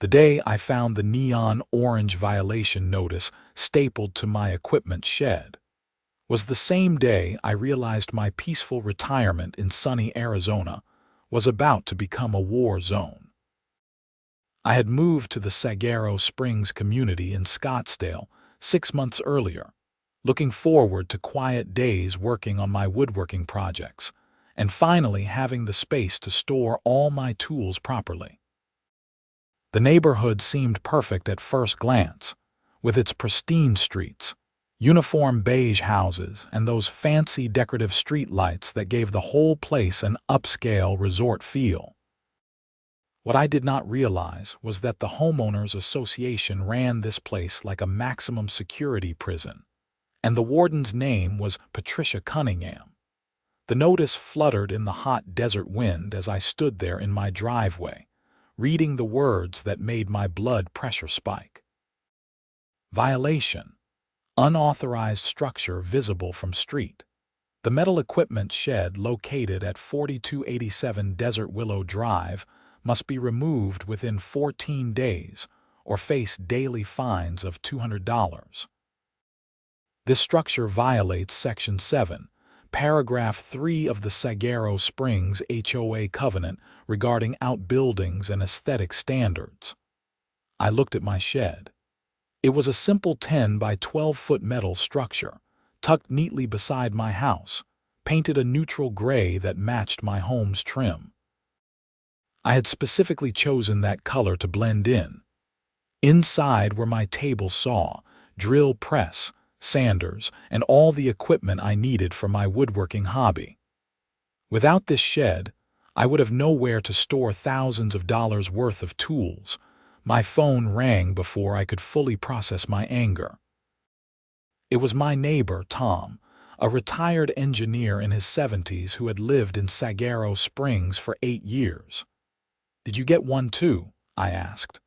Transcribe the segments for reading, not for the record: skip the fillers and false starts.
The day I found the neon orange violation notice stapled to my equipment shed was the same day I realized my peaceful retirement in sunny Arizona was about to become a war zone. I had moved to the Saguaro Springs community in Scottsdale 6 months earlier, looking forward to quiet days working on my woodworking projects and finally having the space to store all my tools properly. The neighborhood seemed perfect at first glance, with its pristine streets, uniform beige houses, and those fancy decorative streetlights that gave the whole place an upscale resort feel. What I did not realize was that the homeowners association ran this place like a maximum security prison, and the warden's name was Patricia Cunningham. The notice fluttered in the hot desert wind as I stood there in my driveway, reading the words that made my blood pressure spike. Violation. Unauthorized structure visible from street. The metal equipment shed located at 4287 Desert Willow Drive must be removed within 14 days or face daily fines of $200. This structure violates Section 7, Paragraph 3 of the Saguaro Springs HOA covenant regarding outbuildings and aesthetic standards. I looked at my shed. It was a simple 10 by 12-foot metal structure, tucked neatly beside my house, painted a neutral gray that matched my home's trim. I had specifically chosen that color to blend in. Inside were my table saw, drill press, sanders, and all the equipment I needed for my woodworking hobby. Without this shed, I would have nowhere to store thousands of dollars worth of tools. My phone rang before I could fully process my anger. It was my neighbor, Tom, a retired engineer in his 70s who had lived in Saguaro Springs for 8 years. "Did you get one too?" I asked.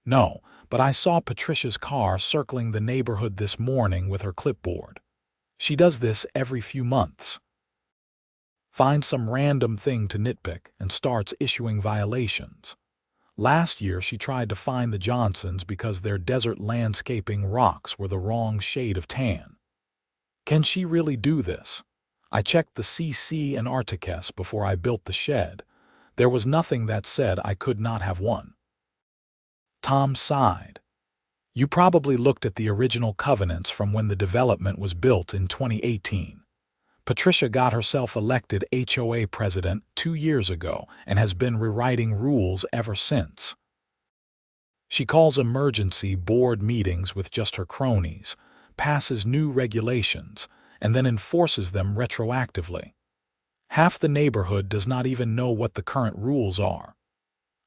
"No, but I saw Patricia's car circling the neighborhood this morning with her clipboard. She does this every few months. Finds some random thing to nitpick and starts issuing violations. Last year she tried to fine the Johnsons because their desert landscaping rocks were the wrong shade of tan. Can she really do this? I checked the CC and Articus before I built the shed. There was nothing that said I could not have one." Tom sighed. "You probably looked at the original covenants from when the development was built in 2018. Patricia got herself elected HOA president 2 years ago and has been rewriting rules ever since. She calls emergency board meetings with just her cronies, passes new regulations, and then enforces them retroactively. Half the neighborhood does not even know what the current rules are."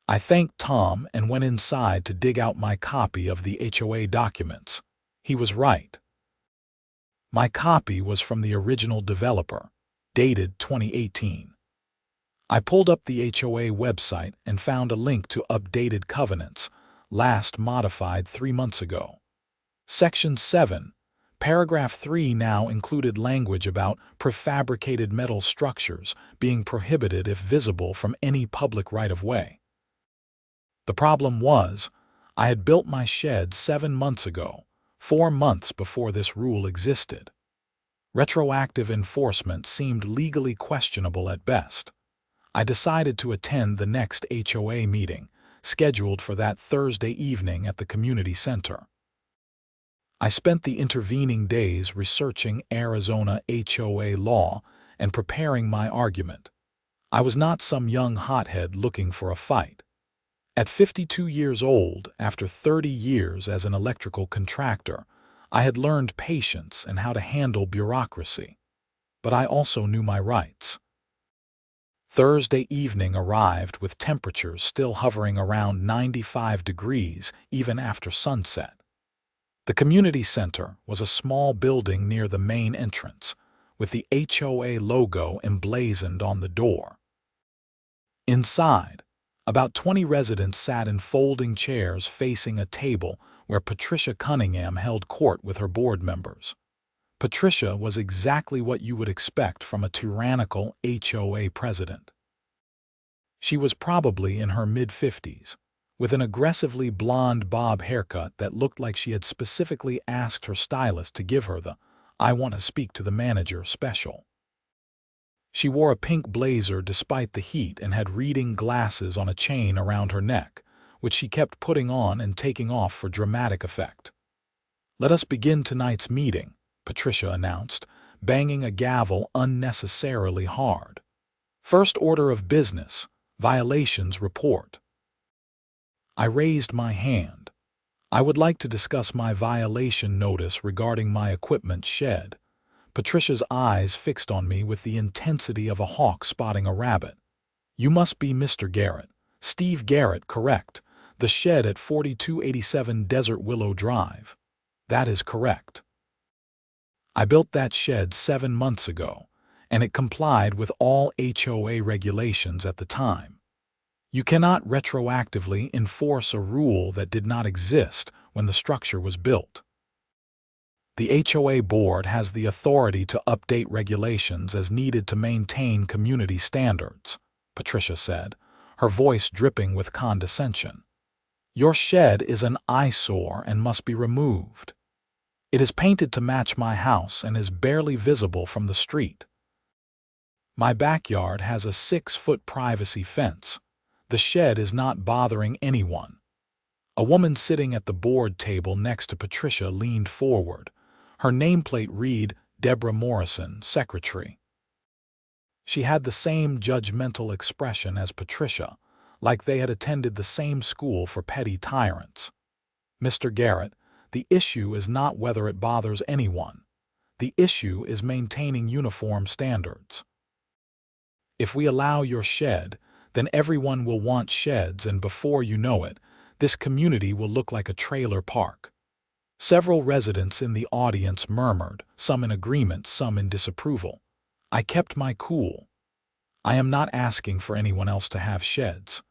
I thanked Tom and went inside to dig out my copy of the HOA documents. He was right. My copy was from the original developer, dated 2018. I pulled up the HOA website and found a link to updated covenants, last modified 3 months ago. Section 7, Paragraph 3 now included language about prefabricated metal structures being prohibited if visible from any public right-of-way. The problem was, I had built my shed 7 months ago, 4 months before this rule existed. Retroactive enforcement seemed legally questionable at best. I decided to attend the next HOA meeting, scheduled for that Thursday evening at the community center. I spent the intervening days researching Arizona HOA law and preparing my argument. I was not some young hothead looking for a fight. At 52 years old, after 30 years as an electrical contractor, I had learned patience and how to handle bureaucracy. But I also knew my rights. Thursday evening arrived with temperatures still hovering around 95 degrees even after sunset. The community center was a small building near the main entrance, with the HOA logo emblazoned on the door. Inside, about 20 residents sat in folding chairs facing a table where Patricia Cunningham held court with her board members. Patricia was exactly what you would expect from a tyrannical HOA president. She was probably in her mid-50s, with an aggressively blonde bob haircut that looked like she had specifically asked her stylist to give her the "I want to speak to the manager" special. She wore a pink blazer despite the heat and had reading glasses on a chain around her neck, which she kept putting on and taking off for dramatic effect. "Let us begin tonight's meeting," Patricia announced, banging a gavel unnecessarily hard. "First order of business, violations report." I raised my hand. "I would like to discuss my violation notice regarding my equipment shed." Patricia's eyes fixed on me with the intensity of a hawk spotting a rabbit. "You must be Mr. Garrett. Steve Garrett, correct? The shed at 4287 Desert Willow Drive." "That is correct. I built that shed 7 months ago, and it complied with all HOA regulations at the time. You cannot retroactively enforce a rule that did not exist when the structure was built. The HOA board has the authority to update regulations as needed to maintain community standards," Patricia said, her voice dripping with condescension. "Your shed is an eyesore and must be removed. It is painted to match my house and is barely visible from the street. My backyard has a 6-foot privacy fence. The shed is not bothering anyone." A woman sitting at the board table next to Patricia leaned forward. Her nameplate read, "Deborah Morrison, Secretary." She had the same judgmental expression as Patricia, like they had attended the same school for petty tyrants. "Mr. Garrett, the issue is not whether it bothers anyone. The issue is maintaining uniform standards. If we allow your shed, then everyone will want sheds, and before you know it, this community will look like a trailer park." Several residents in the audience murmured, some in agreement, some in disapproval. I kept my cool. "I am not asking for anyone else to have sheds.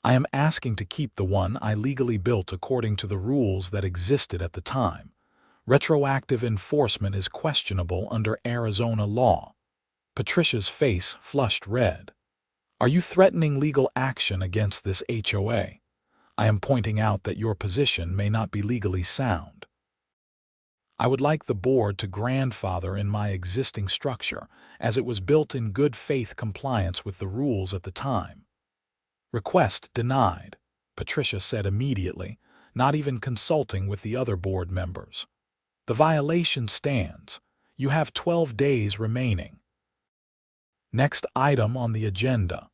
I am asking to keep the one I legally built according to the rules that existed at the time. Retroactive enforcement is questionable under Arizona law." Patricia's face flushed red. "Are you threatening legal action against this HOA? I am pointing out that your position may not be legally sound. I would like the board to grandfather in my existing structure, as it was built in good faith compliance with the rules at the time." "Request denied," Patricia said immediately, not even consulting with the other board members. "The violation stands. You have 12 days remaining." Next item on the agenda.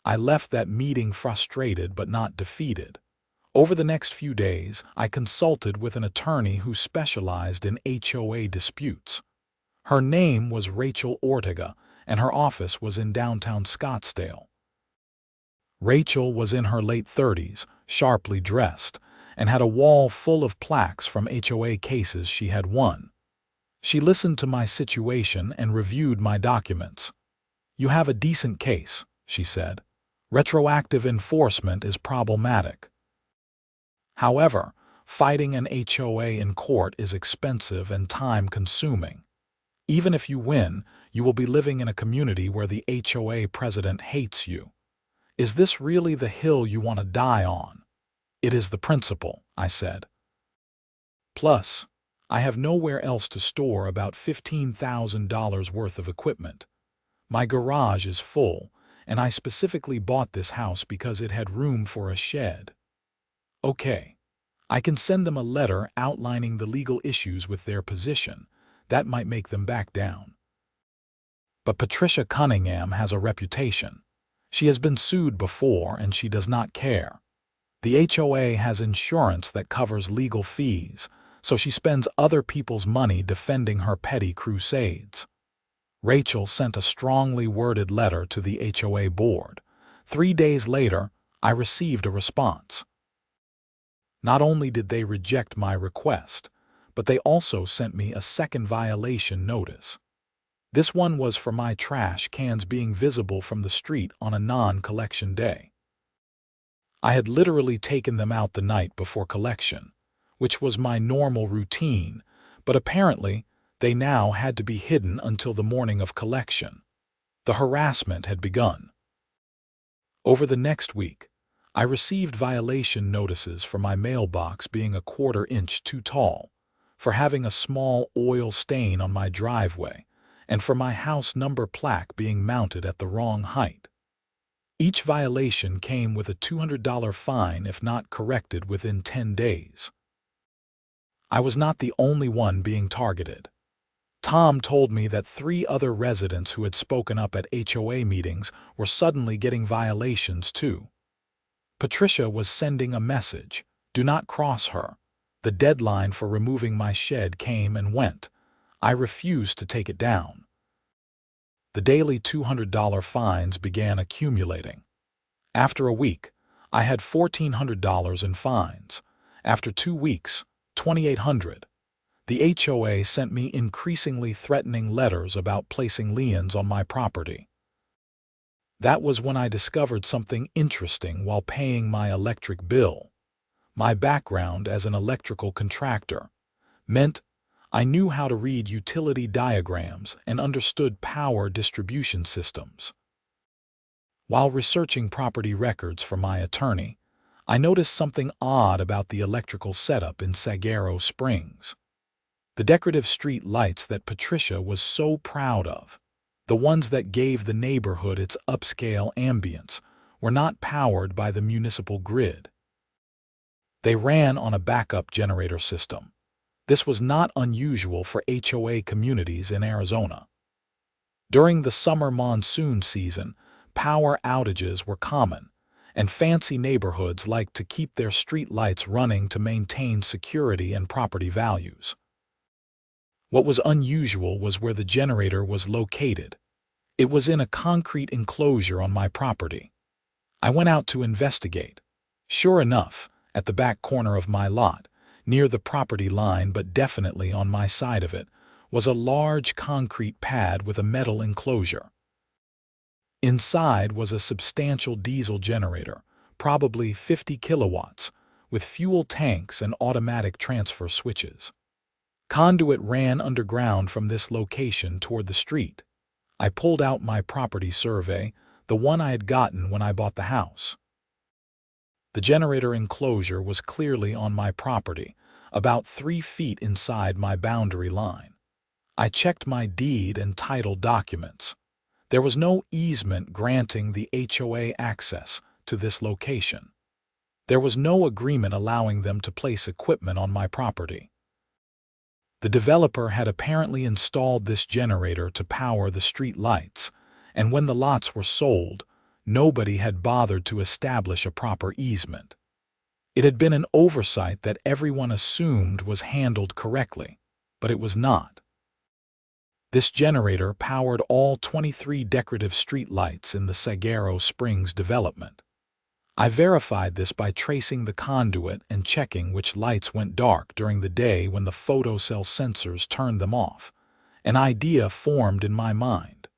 I left that meeting frustrated but not defeated. Over the next few days, I consulted with an attorney who specialized in HOA disputes. Her name was Rachel Ortega, and her office was in downtown Scottsdale. Rachel was in her late 30s, sharply dressed, and had a wall full of plaques from HOA cases she had won. She listened to my situation and reviewed my documents. "You have a decent case," she said. "Retroactive enforcement is problematic. However, fighting an HOA in court is expensive and time-consuming. Even if you win, you will be living in a community where the HOA president hates you. Is this really the hill you want to die on?" "It is the principle," I said. "Plus, I have nowhere else to store about $15,000 worth of equipment. My garage is full, and I specifically bought this house because it had room for a shed." "Okay, I can send them a letter outlining the legal issues with their position. That might make them back down." But Patricia Cunningham has a reputation. She has been sued before, and she does not care. The HOA has insurance that covers legal fees, so she spends other people's money defending her petty crusades. Rachel sent a strongly worded letter to the HOA board. 3 days later, I received a response. Not only did they reject my request, but they also sent me a second violation notice. This one was for my trash cans being visible from the street on a non-collection day. I had literally taken them out the night before collection, which was my normal routine, but apparently they now had to be hidden until the morning of collection. The harassment had begun. Over the next week, I received violation notices for my mailbox being a quarter-inch too tall, for having a small oil stain on my driveway, and for my house number plaque being mounted at the wrong height. Each violation came with a $200 fine if not corrected within 10 days. I was not the only one being targeted. Tom told me that 3 other residents who had spoken up at HOA meetings were suddenly getting violations too. Patricia was sending a message, "Do not cross her." The deadline for removing my shed came and went. I refused to take it down. The daily $200 fines began accumulating. After a week, I had $1,400 in fines. After 2 weeks, $2,800. The HOA sent me increasingly threatening letters about placing liens on my property. That was when I discovered something interesting while paying my electric bill. My background as an electrical contractor meant I knew how to read utility diagrams and understood power distribution systems. While researching property records for my attorney, I noticed something odd about the electrical setup in Saguaro Springs. The decorative street lights that Patricia was so proud of, the ones that gave the neighborhood its upscale ambience, were not powered by the municipal grid. They ran on a backup generator system. This was not unusual for HOA communities in Arizona. During the summer monsoon season, power outages were common, and fancy neighborhoods liked to keep their street lights running to maintain security and property values. What was unusual was where the generator was located. It was in a concrete enclosure on my property. I went out to investigate. Sure enough, at the back corner of my lot, near the property line but definitely on my side of it, was a large concrete pad with a metal enclosure. Inside was a substantial diesel generator, probably 50 kilowatts, with fuel tanks and automatic transfer switches. Conduit ran underground from this location toward the street. I pulled out my property survey, the one I had gotten when I bought the house. The generator enclosure was clearly on my property, about 3 feet inside my boundary line. I checked my deed and title documents. There was no easement granting the HOA access to this location. There was no agreement allowing them to place equipment on my property. The developer had apparently installed this generator to power the street lights, and when the lots were sold, nobody had bothered to establish a proper easement. It had been an oversight that everyone assumed was handled correctly, but it was not. This generator powered all 23 decorative street lights in the Saguaro Springs development. I verified this by tracing the conduit and checking which lights went dark during the day when the photocell sensors turned them off. An idea formed in my mind.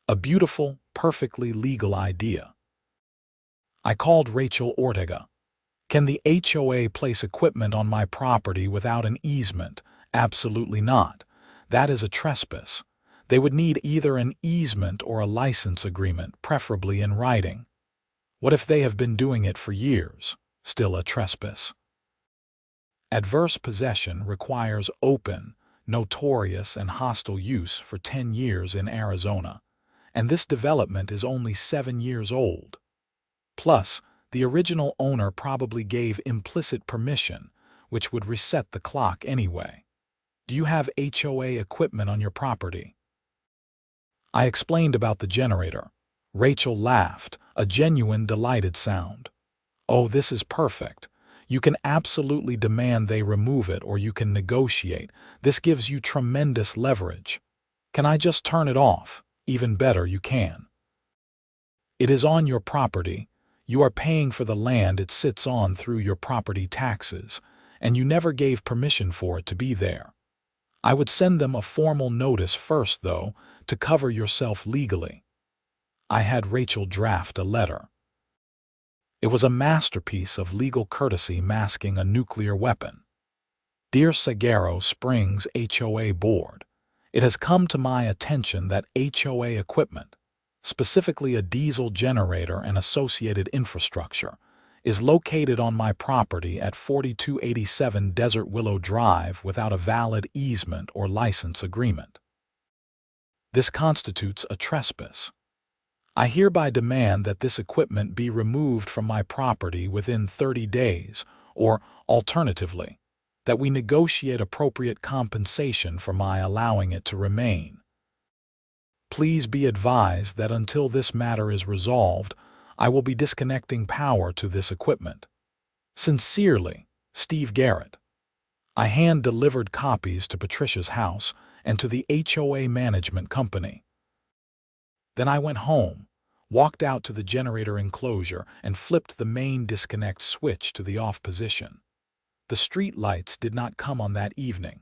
A beautiful, perfectly legal idea. I called Rachel Ortega. "Can the HOA place equipment on my property without an easement?" "Absolutely not. That is a trespass. They would need either an easement or a license agreement, preferably in writing." "What if they have been doing it for years?" "Still a trespass." Adverse possession requires open, notorious, and hostile use for 10 years in Arizona, and this development is only 7 years old. Plus, the original owner probably gave implicit permission, which would reset the clock anyway. "Do you have HOA equipment on your property?" I explained about the generator. Rachel laughed, a genuine delighted sound. "Oh, this is perfect. You can absolutely demand they remove it or you can negotiate. This gives you tremendous leverage." "Can I just turn it off?" "Even better, you can. It is on your property. You are paying for the land it sits on through your property taxes, and you never gave permission for it to be there. I would send them a formal notice first, though, to cover yourself legally." I had Rachel draft a letter. It was a masterpiece of legal courtesy masking a nuclear weapon. "Dear Saguaro Springs HOA Board, it has come to my attention that HOA equipment, specifically a diesel generator and associated infrastructure, is located on my property at 4287 Desert Willow Drive without a valid easement or license agreement. This constitutes a trespass. I hereby demand that this equipment be removed from my property within 30 days, or, alternatively, that we negotiate appropriate compensation for my allowing it to remain. Please be advised that until this matter is resolved, I will be disconnecting power to this equipment. Sincerely, Steve Garrett. I hand-delivered copies to Patricia's house and to the HOA management company. Then I went home, walked out to the generator enclosure, and flipped the main disconnect switch to the off position. The street lights did not come on that evening.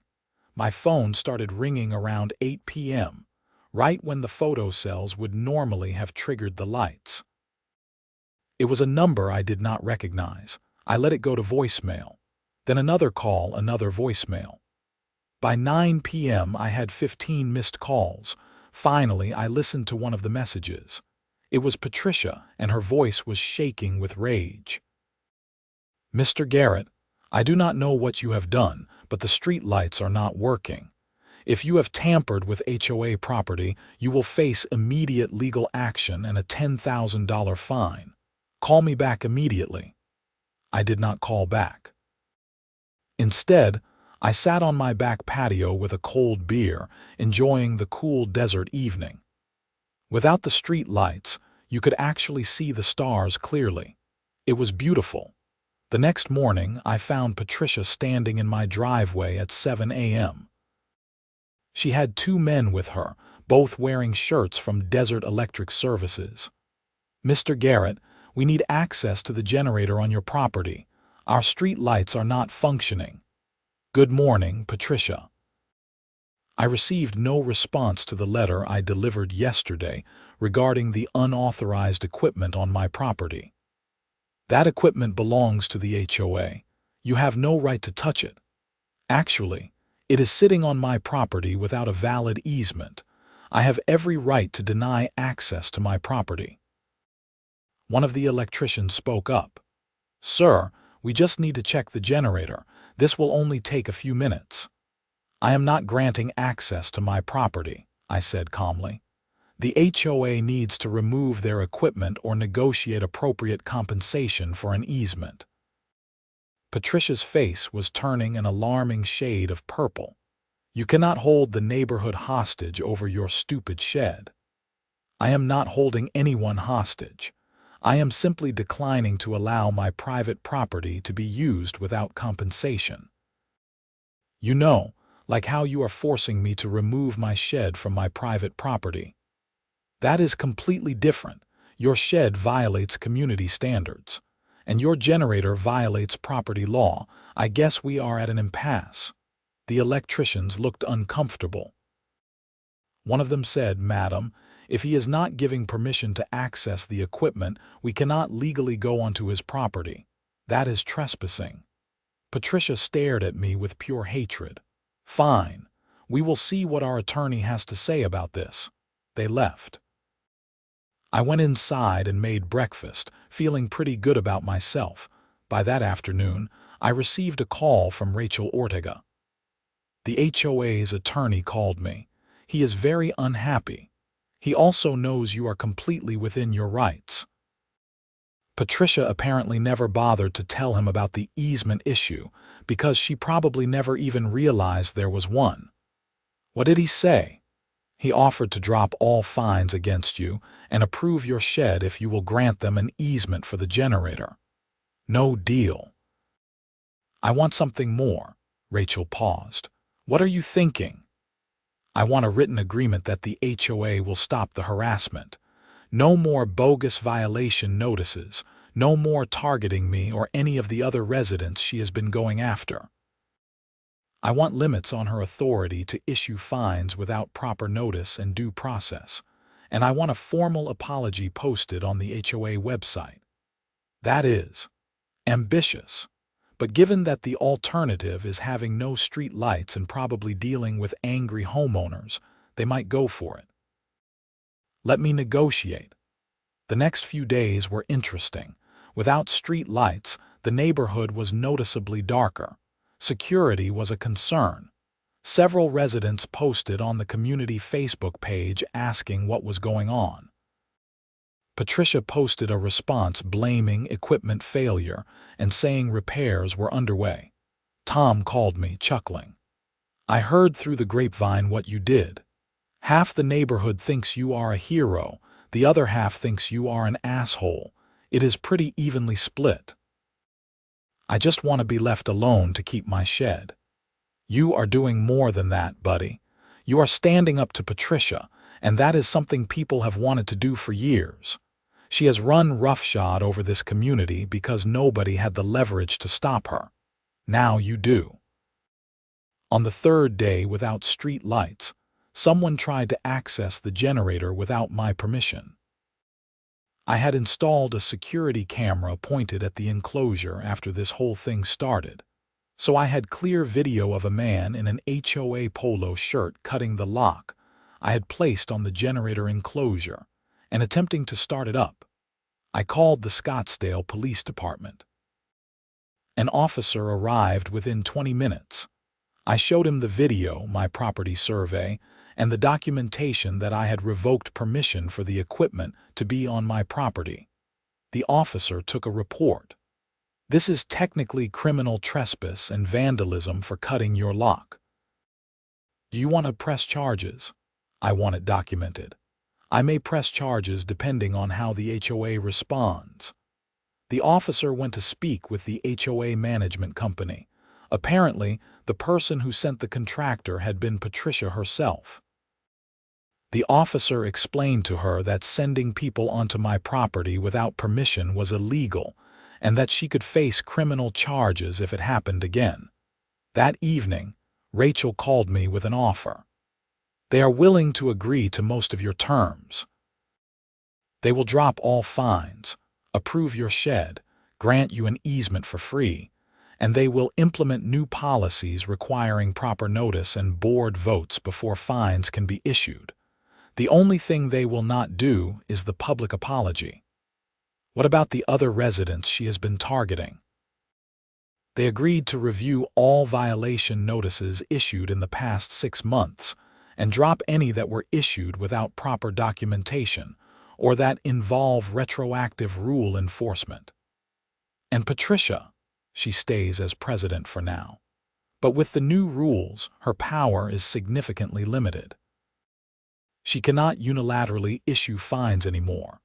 My phone started ringing around 8 p.m., right when the photocells would normally have triggered the lights. It was a number I did not recognize. I let it go to voicemail. Then another call, another voicemail. By 9 p.m. I had 15 missed calls. Finally, I listened to one of the messages. It was Patricia, and her voice was shaking with rage. "Mr. Garrett, I do not know what you have done, but the street lights are not working. If you have tampered with HOA property, you will face immediate legal action and a $10,000 fine. Call me back immediately." I did not call back. Instead, I sat on my back patio with a cold beer, enjoying the cool desert evening. Without the street lights, you could actually see the stars clearly. It was beautiful. The next morning, I found Patricia standing in my driveway at 7 a.m. She had 2 men with her, both wearing shirts from Desert Electric Services. "Mr. Garrett, we need access to the generator on your property. Our street lights are not functioning. Good morning, Patricia." I received no response to the letter I delivered yesterday regarding the unauthorized equipment on my property. That equipment belongs to the HOA. You have no right to touch it. Actually, it is sitting on my property without a valid easement. I have every right to deny access to my property. One of the electricians spoke up. "Sir, we just need to check the generator. This will only take a few minutes." "I am not granting access to my property," I said calmly. "The HOA needs to remove their equipment or negotiate appropriate compensation for an easement." Patricia's face was turning an alarming shade of purple. "You cannot hold the neighborhood hostage over your stupid shed." "I am not holding anyone hostage. I am simply declining to allow my private property to be used without compensation. You know, like how you are forcing me to remove my shed from my private property. That is completely different. Your shed violates community standards, and your generator violates property law. I guess we are at an impasse." The electricians looked uncomfortable. One of them said, "Madam, if he is not giving permission to access the equipment, we cannot legally go onto his property. That is trespassing." Patricia stared at me with pure hatred. "Fine. We will see what our attorney has to say about this." They left. I went inside and made breakfast, feeling pretty good about myself. By that afternoon, I received a call from Rachel Ortega. The HOA's attorney called me. He is very unhappy. He also knows you are completely within your rights. Patricia apparently never bothered to tell him about the easement issue because she probably never even realized there was one. What did he say? He offered to drop all fines against you and approve your shed if you will grant them an easement for the generator. No deal. I want something more. Rachel paused. What are you thinking? I want a written agreement that the HOA will stop the harassment. No more bogus violation notices. No more targeting me or any of the other residents she has been going after. I want limits on her authority to issue fines without proper notice and due process. And I want a formal apology posted on the HOA website. That is ambitious. But given that the alternative is having no street lights and probably dealing with angry homeowners, they might go for it. Let me negotiate. The next few days were interesting. Without street lights, the neighborhood was noticeably darker. Security was a concern. Several residents posted on the community Facebook page asking what was going on. Patricia posted a response blaming equipment failure and saying repairs were underway. Tom called me, chuckling. "I heard through the grapevine what you did. Half the neighborhood thinks you are a hero, the other half thinks you are an asshole. It is pretty evenly split. I just want to be left alone to keep my shed." "You are doing more than that, buddy. You are standing up to Patricia, and that is something people have wanted to do for years. She has run roughshod over this community because nobody had the leverage to stop her. Now you do." On the third day, without street lights, someone tried to access the generator without my permission. I had installed a security camera pointed at the enclosure after this whole thing started, so I had clear video of a man in an HOA polo shirt cutting the lock I had placed on the generator enclosure and attempting to start it up. I called the Scottsdale Police Department. An officer arrived within 20 minutes. I showed him the video, my property survey, and the documentation that I had revoked permission for the equipment to be on my property. The officer took a report. "This is technically criminal trespass and vandalism for cutting your lock. Do you want to press charges?" "I want it documented. I may press charges depending on how the HOA responds." The officer went to speak with the HOA management company. Apparently, the person who sent the contractor had been Patricia herself. The officer explained to her that sending people onto my property without permission was illegal and that she could face criminal charges if it happened again. That evening, Rachel called me with an offer. "They are willing to agree to most of your terms. They will drop all fines, approve your shed, grant you an easement for free, and they will implement new policies requiring proper notice and board votes before fines can be issued. The only thing they will not do is the public apology." "What about the other residents she has been targeting?" "They agreed to review all violation notices issued in the past 6 months and drop any that were issued without proper documentation or that involve retroactive rule enforcement. And Patricia, she stays as president for now. But with the new rules, her power is significantly limited. She cannot unilaterally issue fines anymore."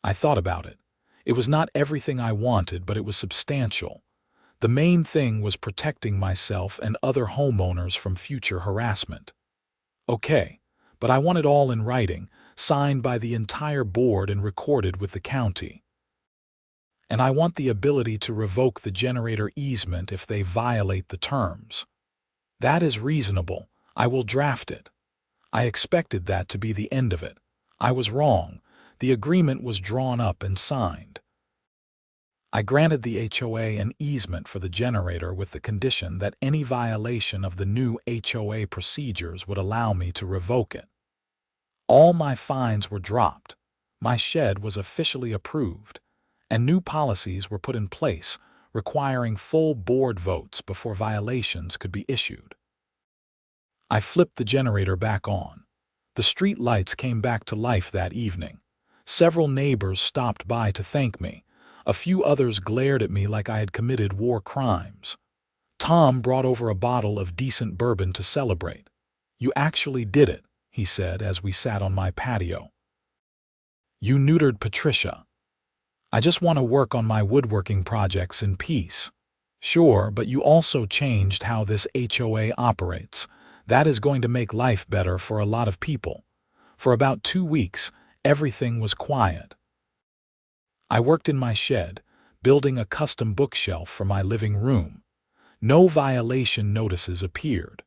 I thought about it. It was not everything I wanted, but it was substantial. The main thing was protecting myself and other homeowners from future harassment. "Okay, but I want it all in writing, signed by the entire board and recorded with the county. And I want the ability to revoke the generator easement if they violate the terms." "That is reasonable. I will draft it." I expected that to be the end of it. I was wrong. The agreement was drawn up and signed. I granted the HOA an easement for the generator with the condition that any violation of the new HOA procedures would allow me to revoke it. All my fines were dropped. My shed was officially approved, and new policies were put in place requiring full board votes before violations could be issued. I flipped the generator back on. The street lights came back to life that evening. Several neighbors stopped by to thank me. A few others glared at me like I had committed war crimes. Tom brought over a bottle of decent bourbon to celebrate. "You actually did it," he said as we sat on my patio. "You neutered Patricia. I just want to work on my woodworking projects in peace." "Sure, but you also changed how this HOA operates. That is going to make life better for a lot of people." For about 2 weeks, everything was quiet. I worked in my shed, building a custom bookshelf for my living room. No violation notices appeared.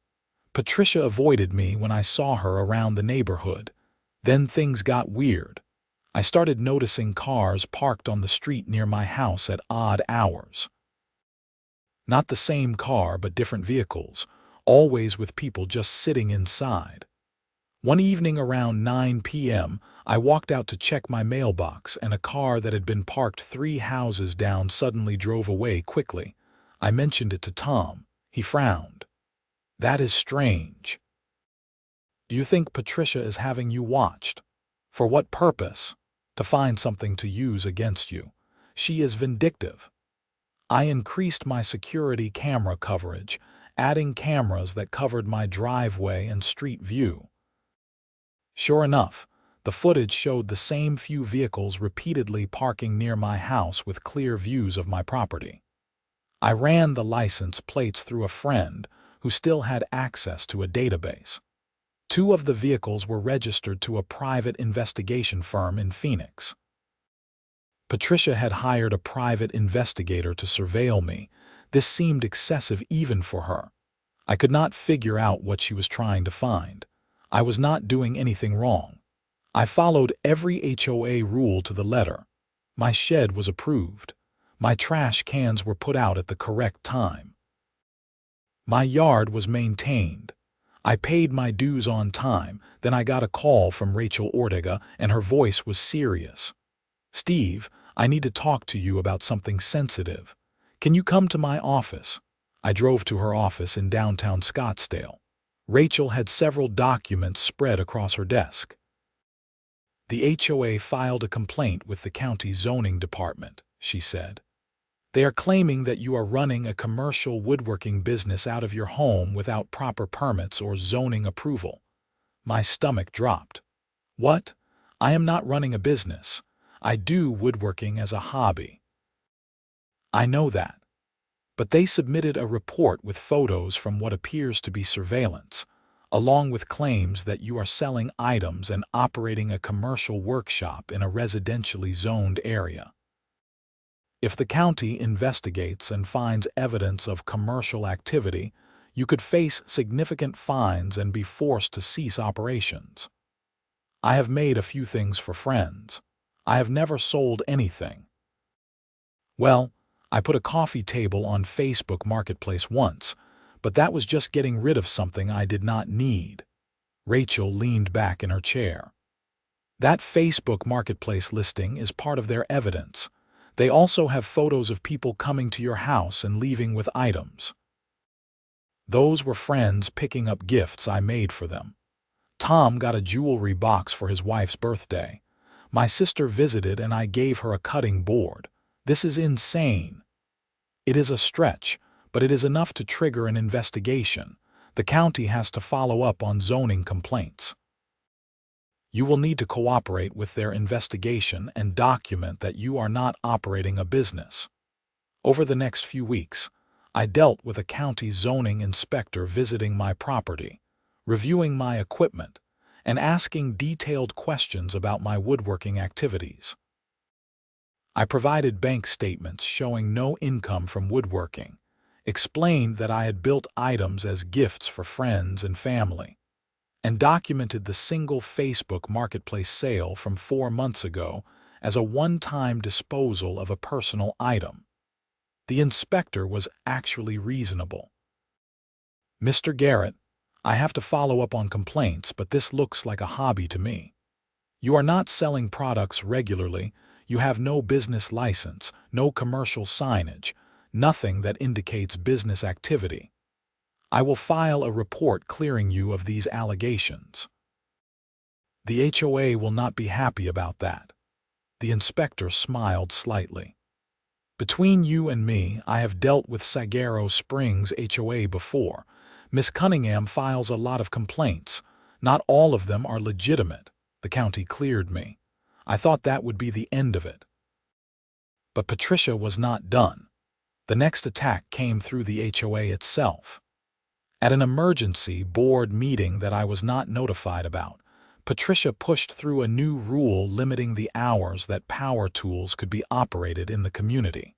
Patricia avoided me when I saw her around the neighborhood. Then things got weird. I started noticing cars parked on the street near my house at odd hours. Not the same car, but different vehicles, always with people just sitting inside. One evening around 9 p.m., I walked out to check my mailbox, and a car that had been parked 3 houses down suddenly drove away quickly. I mentioned it to Tom. He frowned. "That is strange. Do you think Patricia is having you watched? For what purpose? To find something to use against you. She is vindictive." I increased my security camera coverage, adding cameras that covered my driveway and street view. Sure enough, the footage showed the same few vehicles repeatedly parking near my house with clear views of my property. I ran the license plates through a friend who still had access to a database. 2 of the vehicles were registered to a private investigation firm in Phoenix. Patricia had hired a private investigator to surveil me. This seemed excessive even for her. I could not figure out what she was trying to find. I was not doing anything wrong. I followed every HOA rule to the letter. My shed was approved. My trash cans were put out at the correct time. My yard was maintained. I paid my dues on time. Then I got a call from Rachel Ortega, and her voice was serious. "Steve, I need to talk to you about something sensitive. Can you come to my office?" I drove to her office in downtown Scottsdale. Rachel had several documents spread across her desk. "The HOA filed a complaint with the county zoning department," she said. "They are claiming that you are running a commercial woodworking business out of your home without proper permits or zoning approval." My stomach dropped. "What? I am not running a business. I do woodworking as a hobby." "I know that. But they submitted a report with photos from what appears to be surveillance, along with claims that you are selling items and operating a commercial workshop in a residentially zoned area. If the county investigates and finds evidence of commercial activity, you could face significant fines and be forced to cease operations. I have made a few things for friends. I have never sold anything. Well, I put a coffee table on Facebook Marketplace once, but that was just getting rid of something I did not need." Rachel leaned back in her chair. "That Facebook Marketplace listing is part of their evidence. They also have photos of people coming to your house and leaving with items. Those were friends picking up gifts I made for them. Tom got a jewelry box for his wife's birthday. My sister visited and I gave her a cutting board. This is insane." "It is a stretch, but it is enough to trigger an investigation. The county has to follow up on zoning complaints. You will need to cooperate with their investigation and document that you are not operating a business." Over the next few weeks, I dealt with a county zoning inspector visiting my property, reviewing my equipment, and asking detailed questions about my woodworking activities. I provided bank statements showing no income from woodworking, explained that I had built items as gifts for friends and family, and documented the single Facebook Marketplace sale from 4 months ago as a one-time disposal of a personal item. The inspector was actually reasonable. "Mr. Garrett, I have to follow up on complaints, but this looks like a hobby to me. You are not selling products regularly, you have no business license, no commercial signage, nothing that indicates business activity. I will file a report clearing you of these allegations." "The HOA will not be happy about that." The inspector smiled slightly. "Between you and me, I have dealt with Saguaro Springs HOA before. Miss Cunningham files a lot of complaints. Not all of them are legitimate." The county cleared me. I thought that would be the end of it. But Patricia was not done. The next attack came through the HOA itself. At an emergency board meeting that I was not notified about, Patricia pushed through a new rule limiting the hours that power tools could be operated in the community.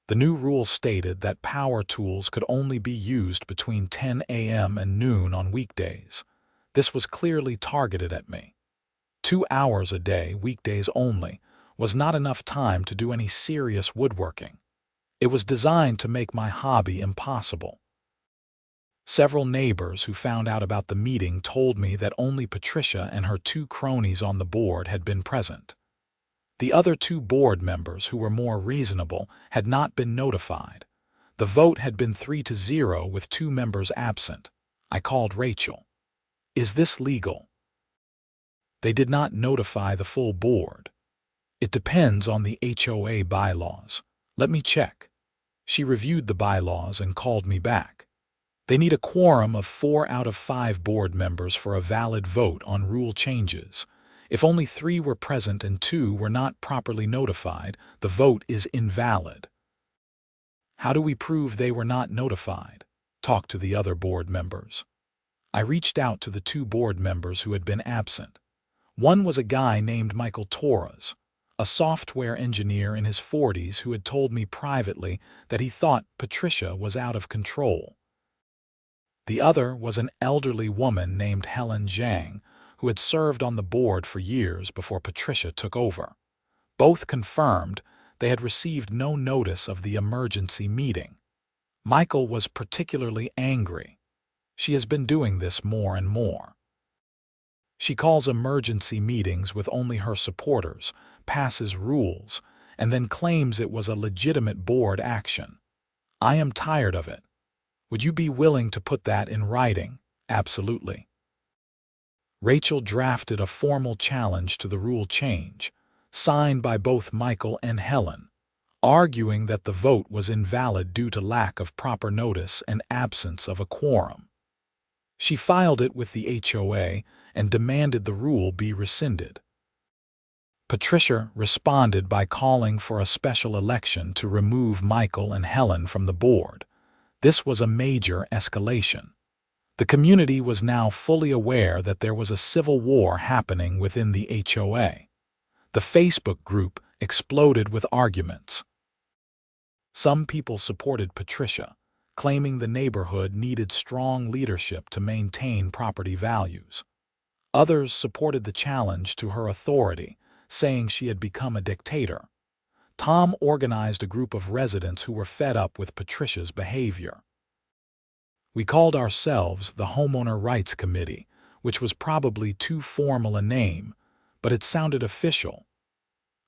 The new rule stated that power tools could only be used between 10 a.m. and noon on weekdays. This was clearly targeted at me. 2 hours a day, weekdays only, was not enough time to do any serious woodworking. It was designed to make my hobby impossible. Several neighbors who found out about the meeting told me that only Patricia and her two cronies on the board had been present. The other two board members, who were more reasonable, had not been notified. The vote had been 3-0 with two members absent. I called Rachel. "Is this legal?" "They did not notify the full board. It depends on the HOA bylaws. Let me check." She reviewed the bylaws and called me back. "They need a quorum of 4 out of 5 board members for a valid vote on rule changes. If only 3 were present and 2 were not properly notified, the vote is invalid." "How do we prove they were not notified?" "Talk to the other board members." I reached out to the 2 board members who had been absent. One was a guy named Michael Torres, a software engineer in his 40s who had told me privately that he thought Patricia was out of control. The other was an elderly woman named Helen Zhang, who had served on the board for years before Patricia took over. Both confirmed they had received no notice of the emergency meeting. Michael was particularly angry. She has been doing this more and more. She calls emergency meetings with only her supporters, passes rules, and then claims it was a legitimate board action. I am tired of it. Would you be willing to put that in writing? Absolutely. Rachel drafted a formal challenge to the rule change, signed by both Michael and Helen, arguing that the vote was invalid due to lack of proper notice and absence of a quorum. She filed it with the HOA and demanded the rule be rescinded. Patricia responded by calling for a special election to remove Michael and Helen from the board. This was a major escalation. The community was now fully aware that there was a civil war happening within the HOA. The Facebook group exploded with arguments. Some people supported Patricia, claiming the neighborhood needed strong leadership to maintain property values. Others supported the challenge to her authority, saying she had become a dictator. Tom organized a group of residents who were fed up with Patricia's behavior. We called ourselves the Homeowner Rights Committee, which was probably too formal a name, but it sounded official.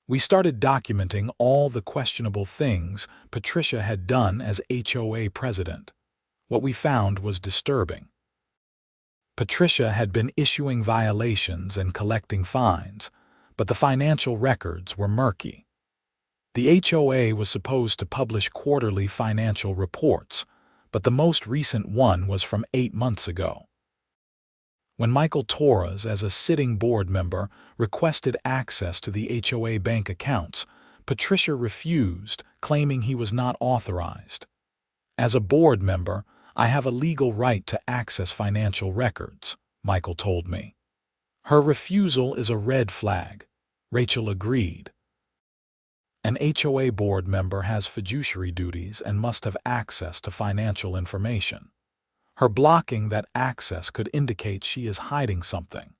We started documenting all the questionable things Patricia had done as HOA president. What we found was disturbing. Patricia had been issuing violations and collecting fines, but the financial records were murky. The HOA was supposed to publish quarterly financial reports, but the most recent one was from 8 months ago. When Michael Torres, as a sitting board member, requested access to the HOA bank accounts, Patricia refused, claiming he was not authorized. "As a board member, I have a legal right to access financial records," Michael told me. "Her refusal is a red flag." Rachel agreed. An HOA board member has fiduciary duties and must have access to financial information. Her blocking that access could indicate she is hiding something.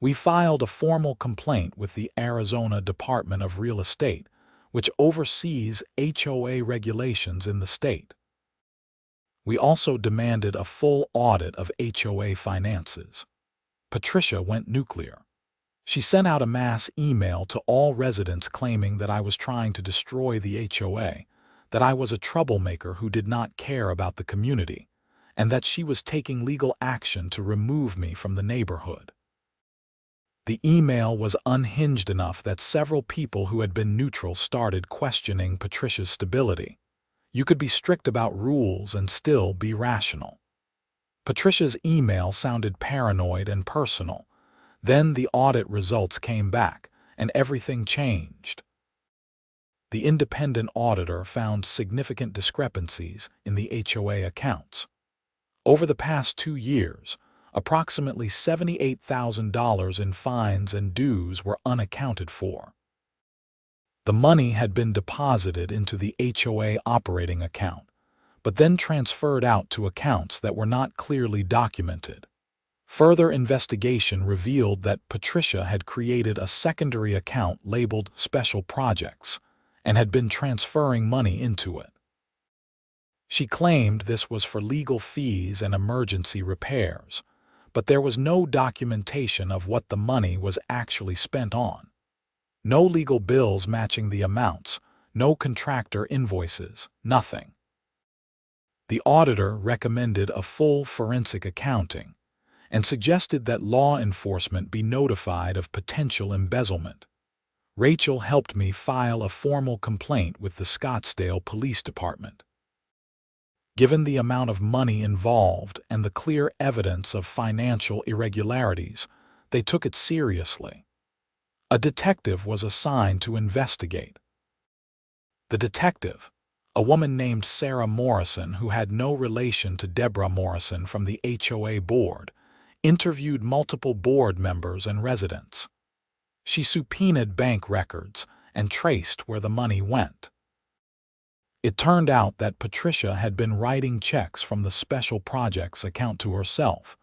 We filed a formal complaint with the Arizona Department of Real Estate, which oversees HOA regulations in the state. We also demanded a full audit of HOA finances. Patricia went nuclear. She sent out a mass email to all residents claiming that I was trying to destroy the HOA, that I was a troublemaker who did not care about the community, and that she was taking legal action to remove me from the neighborhood. The email was unhinged enough that several people who had been neutral started questioning Patricia's stability. You could be strict about rules and still be rational. Patricia's email sounded paranoid and personal. Then the audit results came back, and everything changed. The independent auditor found significant discrepancies in the HOA accounts. Over the past 2 years, approximately $78,000 in fines and dues were unaccounted for. The money had been deposited into the HOA operating account, but then transferred out to accounts that were not clearly documented. Further investigation revealed that Patricia had created a secondary account labeled Special Projects and had been transferring money into it. She claimed this was for legal fees and emergency repairs, but there was no documentation of what the money was actually spent on. No legal bills matching the amounts, no contractor invoices, nothing. The auditor recommended a full forensic accounting and suggested that law enforcement be notified of potential embezzlement. Rachel helped me file a formal complaint with the Scottsdale Police Department. Given the amount of money involved and the clear evidence of financial irregularities, they took it seriously. A detective was assigned to investigate. The detective, a woman named Sarah Morrison who had no relation to Deborah Morrison from the HOA board, interviewed multiple board members and residents. She subpoenaed bank records and traced where the money went. It turned out that Patricia had been writing checks from the special projects account to herself,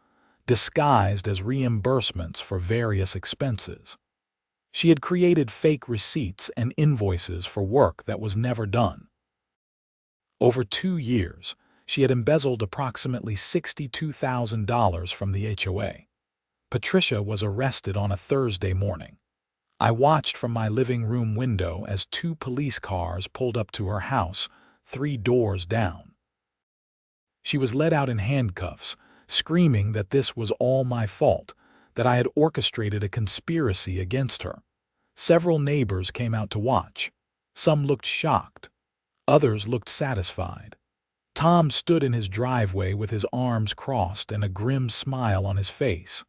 disguised as reimbursements for various expenses. She had created fake receipts and invoices for work that was never done. Over 2 years, she had embezzled approximately $62,000 from the HOA. Patricia was arrested on a Thursday morning. I watched from my living room window as 2 police cars pulled up to her house, 3 doors down. She was led out in handcuffs, screaming that this was all my fault, that I had orchestrated a conspiracy against her. Several neighbors came out to watch. Some looked shocked. Others looked satisfied. Tom stood in his driveway with his arms crossed and a grim smile on his face.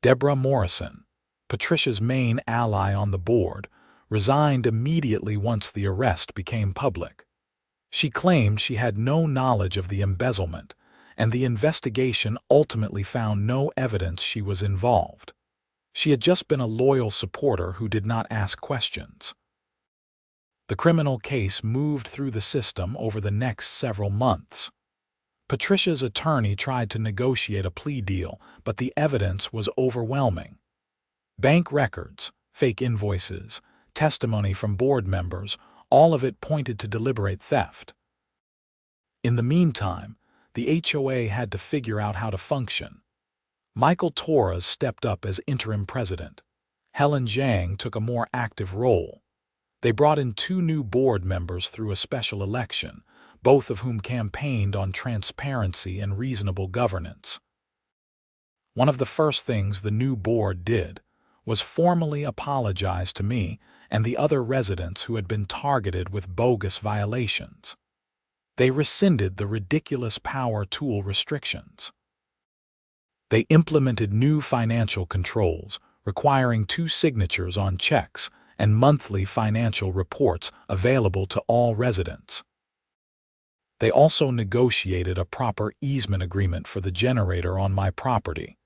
Deborah Morrison, Patricia's main ally on the board, resigned immediately once the arrest became public. She claimed she had no knowledge of the embezzlement, and the investigation ultimately found no evidence she was involved. She had just been a loyal supporter who did not ask questions. The criminal case moved through the system over the next several months. Patricia's attorney tried to negotiate a plea deal, but the evidence was overwhelming. Bank records, fake invoices, testimony from board members, all of it pointed to deliberate theft. In the meantime, the HOA had to figure out how to function. Michael Torres stepped up as interim president. Helen Zhang took a more active role. They brought in 2 new board members through a special election, both of whom campaigned on transparency and reasonable governance. One of the first things the new board did was formally apologize to me and the other residents who had been targeted with bogus violations. They rescinded the ridiculous power tool restrictions. They implemented new financial controls, requiring 2 signatures on checks and monthly financial reports available to all residents. They also negotiated a proper easement agreement for the generator on my property,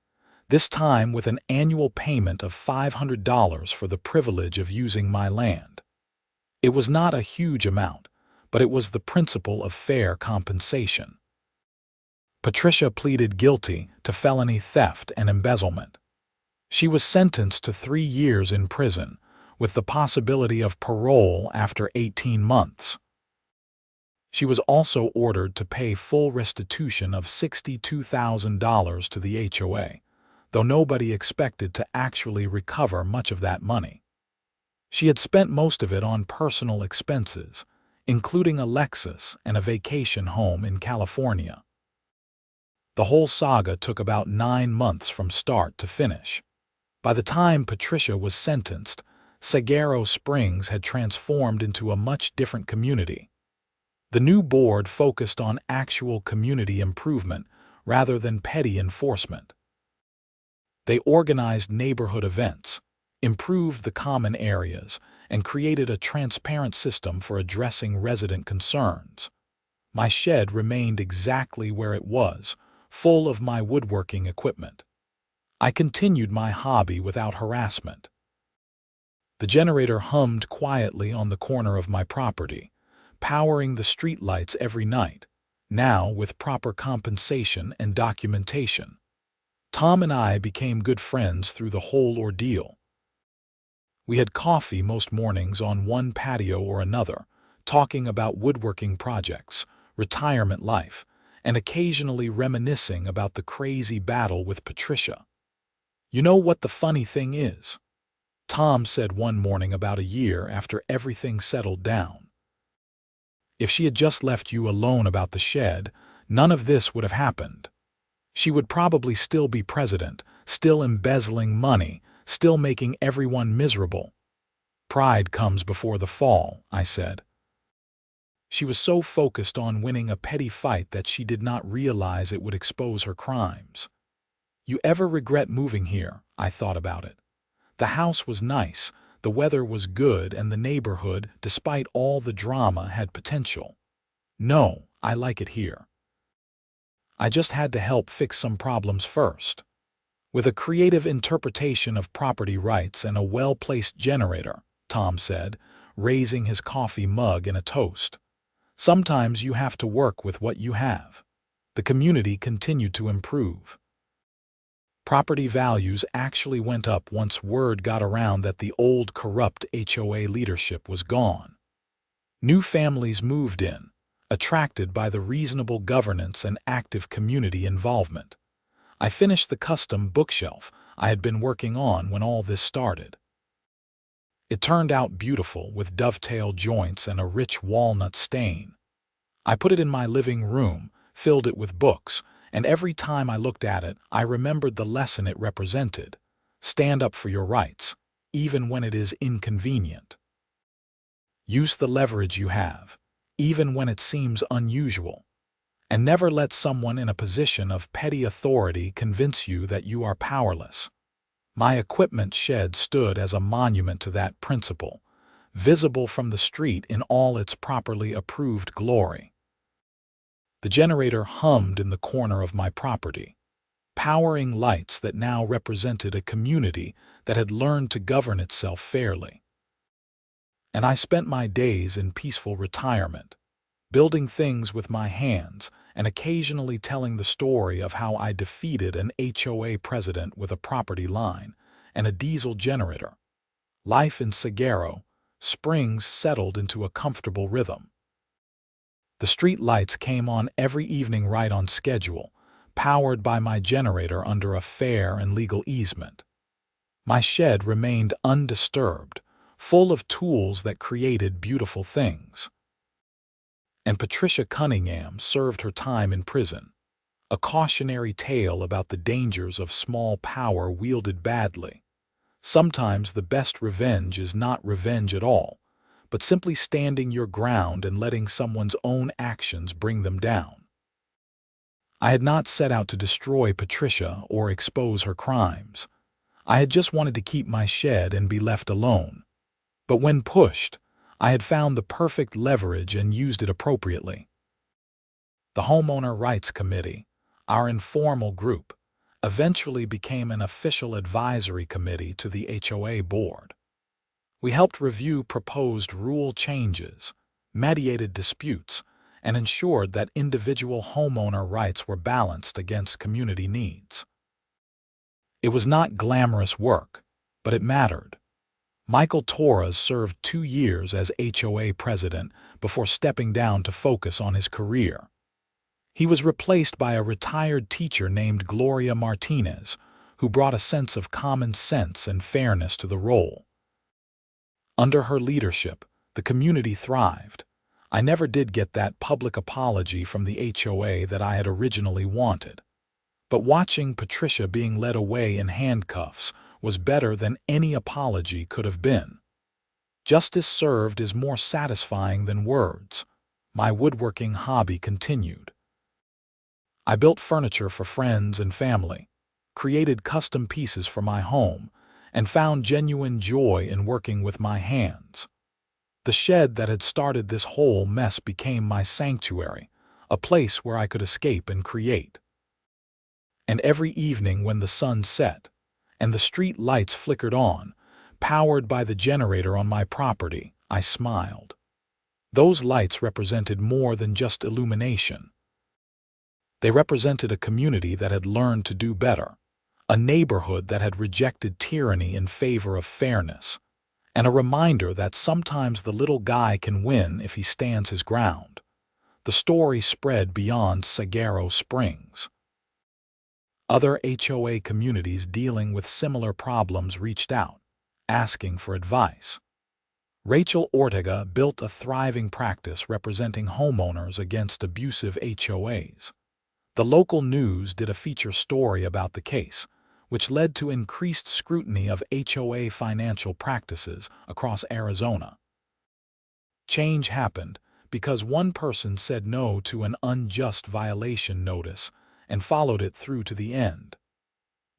this time with an annual payment of $500 for the privilege of using my land. It was not a huge amount, but it was the principle of fair compensation. Patricia pleaded guilty to felony theft and embezzlement. She was sentenced to 3 years in prison, with the possibility of parole after 18 months. She was also ordered to pay full restitution of $62,000 to the HOA, though nobody expected to actually recover much of that money. She had spent most of it on personal expenses, including a Lexus and a vacation home in California. The whole saga took about 9 months from start to finish. By the time Patricia was sentenced, Saguaro Springs had transformed into a much different community. The new board focused on actual community improvement rather than petty enforcement. They organized neighborhood events, improved the common areas, and created a transparent system for addressing resident concerns. My shed remained exactly where it was, full of my woodworking equipment. I continued my hobby without harassment. The generator hummed quietly on the corner of my property, powering the streetlights every night, now with proper compensation and documentation. Tom and I became good friends through the whole ordeal. We had coffee most mornings on one patio or another, talking about woodworking projects, retirement life, and occasionally reminiscing about the crazy battle with Patricia. "You know what the funny thing is?" Tom said one morning about a year after everything settled down. "If she had just left you alone about the shed, none of this would have happened. She would probably still be president, still embezzling money, still making everyone miserable." "Pride comes before the fall," I said. "She was so focused on winning a petty fight that she did not realize it would expose her crimes." "You ever regret moving here?" I thought about it. The house was nice, the weather was good, and the neighborhood, despite all the drama, had potential. "No, I like it here. I just had to help fix some problems first." "With a creative interpretation of property rights and a well-placed generator," Tom said, raising his coffee mug in a toast. "Sometimes you have to work with what you have." The community continued to improve. Property values actually went up once word got around that the old corrupt HOA leadership was gone. New families moved in, attracted by the reasonable governance and active community involvement. I finished the custom bookshelf I had been working on when all this started. It turned out beautiful with dovetail joints and a rich walnut stain. I put it in my living room, filled it with books, and every time I looked at it, I remembered the lesson it represented. Stand up for your rights, even when it is inconvenient. Use the leverage you have, even when it seems unusual. And never let someone in a position of petty authority convince you that you are powerless. My equipment shed stood as a monument to that principle, visible from the street in all its properly approved glory. The generator hummed in the corner of my property, powering lights that now represented a community that had learned to govern itself fairly. And I spent my days in peaceful retirement, building things with my hands and occasionally telling the story of how I defeated an HOA president with a property line and a diesel generator. Life in Saguaro Springs settled into a comfortable rhythm. The street lights came on every evening right on schedule, powered by my generator under a fair and legal easement. My shed remained undisturbed, full of tools that created beautiful things. And Patricia Cunningham served her time in prison, a cautionary tale about the dangers of small power wielded badly. Sometimes the best revenge is not revenge at all, but simply standing your ground and letting someone's own actions bring them down. I had not set out to destroy Patricia or expose her crimes. I had just wanted to keep my shed and be left alone. But when pushed, I had found the perfect leverage and used it appropriately. The Homeowner Rights Committee, our informal group, eventually became an official advisory committee to the HOA board. We helped review proposed rule changes, mediated disputes, and ensured that individual homeowner rights were balanced against community needs. It was not glamorous work, but it mattered. Michael Torres served 2 years as HOA president before stepping down to focus on his career. He was replaced by a retired teacher named Gloria Martinez, who brought a sense of common sense and fairness to the role. Under her leadership, the community thrived. I never did get that public apology from the HOA that I had originally wanted. But watching Patricia being led away in handcuffs was better than any apology could have been. Justice served is more satisfying than words. My woodworking hobby continued. I built furniture for friends and family, created custom pieces for my home, and found genuine joy in working with my hands. The shed that had started this whole mess became my sanctuary, a place where I could escape and create. And every evening when the sun set and the street lights flickered on, powered by the generator on my property, I smiled. Those lights represented more than just illumination. They represented a community that had learned to do better, a neighborhood that had rejected tyranny in favor of fairness, and a reminder that sometimes the little guy can win if he stands his ground. The The story spread beyond Saguaro Springs. Other HOA communities dealing with similar problems reached out, asking for advice. Rachel Ortega built a thriving practice representing homeowners against abusive HOAs. The local news did a feature story about the case, which led to increased scrutiny of HOA financial practices across Arizona. Change happened because one person said no to an unjust violation notice and followed it through to the end.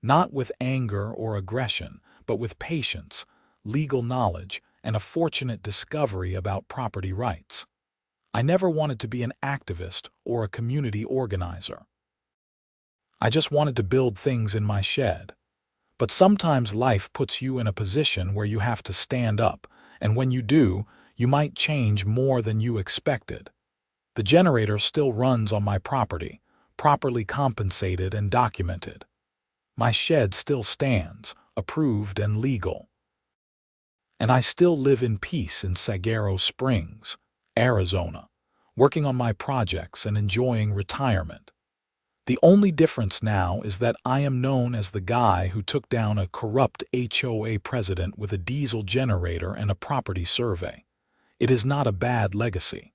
Not with anger or aggression, but with patience, legal knowledge, and a fortunate discovery about property rights. I never wanted to be an activist or a community organizer. I just wanted to build things in my shed. But sometimes life puts you in a position where you have to stand up, and when you do, you might change more than you expected. The generator still runs on my property, properly compensated and documented. My shed still stands, approved and legal. And I still live in peace in Saguaro Springs, Arizona, working on my projects and enjoying retirement. The only difference now is that I am known as the guy who took down a corrupt HOA president with a diesel generator and a property survey. It is not a bad legacy.